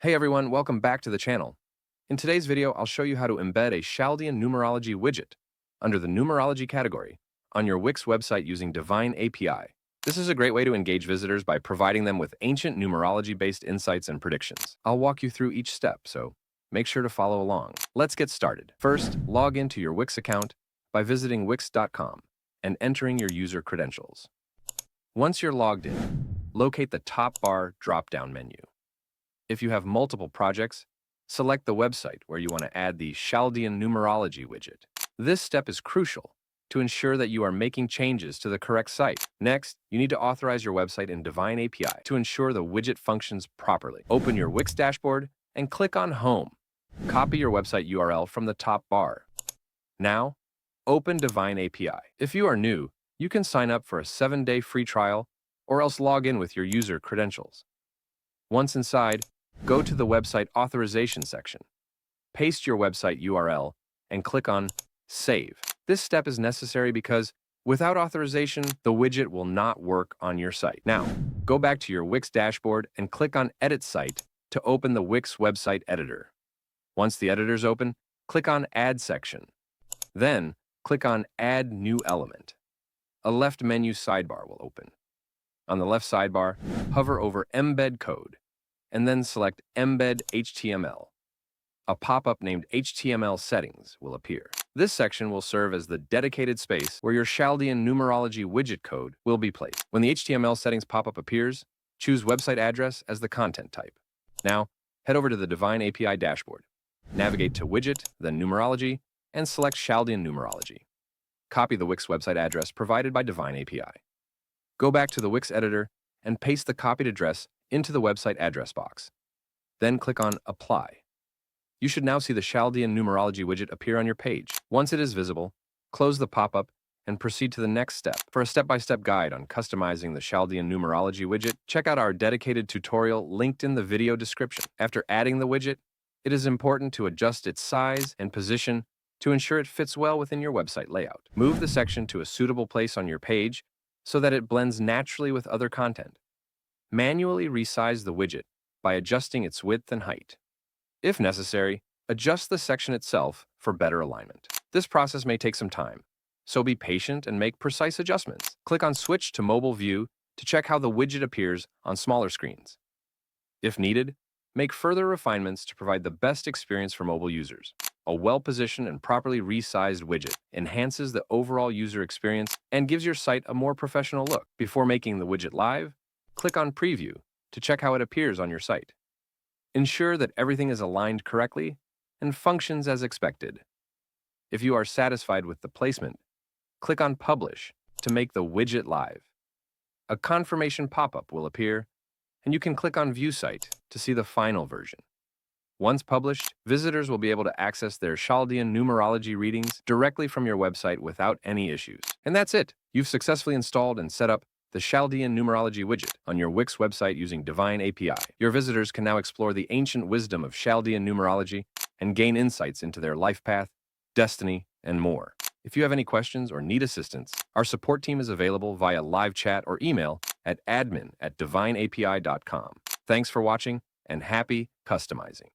Hey everyone, welcome back to the channel. In today's video, I'll show you how to embed a Chaldean Numerology widget under the Numerology category on your Wix website using Divine API. This is a great way to engage visitors by providing them with ancient numerology-based insights and predictions. I'll walk you through each step, so make sure to follow along. Let's get started. First, log into your Wix account by visiting wix.com and entering your user credentials. Once you're logged in, locate the top bar drop-down menu. If you have multiple projects, select the website where you want to add the Chaldean Numerology widget. This step is crucial to ensure that you are making changes to the correct site. Next, you need to authorize your website in Divine API to ensure the widget functions properly. Open your Wix dashboard and click on Home. Copy your website URL from the top bar. Now, open Divine API. If you are new, you can sign up for a 7-day free trial or else log in with your user credentials. Once inside, go to the website authorization section. Paste your website URL and click on Save. This step is necessary because without authorization, the widget will not work on your site. Now, go back to your Wix dashboard and click on Edit Site to open the Wix Website Editor. Once the editor's open, click on Add section. Then, click on Add New Element. A left menu sidebar will open. On the left sidebar, hover over Embed Code, and then select Embed HTML. A pop-up named HTML Settings will appear. This section will serve as the dedicated space where your Chaldean Numerology widget code will be placed. When the HTML Settings pop-up appears, choose Website Address as the content type. Now, head over to the Divine API dashboard. Navigate to Widget, then Numerology, and select Chaldean Numerology. Copy the Wix website address provided by Divine API. Go back to the Wix editor and paste the copied address into the website address box. Then click on Apply. You should now see the Chaldean Numerology widget appear on your page. Once it is visible, close the pop-up and proceed to the next step. For a step-by-step guide on customizing the Chaldean Numerology widget, check out our dedicated tutorial linked in the video description. After adding the widget, it is important to adjust its size and position to ensure it fits well within your website layout. Move the section to a suitable place on your page so that it blends naturally with other content. Manually resize the widget by adjusting its width and height. If necessary, adjust the section itself for better alignment. This process may take some time, so be patient and make precise adjustments. Click on Switch to Mobile View to check how the widget appears on smaller screens. If needed, make further refinements to provide the best experience for mobile users. A well-positioned and properly resized widget enhances the overall user experience and gives your site a more professional look. Before making the widget live, click on Preview to check how it appears on your site. Ensure that everything is aligned correctly and functions as expected. If you are satisfied with the placement, click on Publish to make the widget live. A confirmation pop-up will appear, and you can click on View Site to see the final version. Once published, visitors will be able to access their Chaldean Numerology readings directly from your website without any issues. And that's it! You've successfully installed and set up the Chaldean Numerology widget on your Wix website using Divine API. Your visitors can now explore the ancient wisdom of Chaldean numerology and gain insights into their life path, destiny, and more. If you have any questions or need assistance, our support team is available via live chat or email at admin@divineapi.com. Thanks for watching and happy customizing.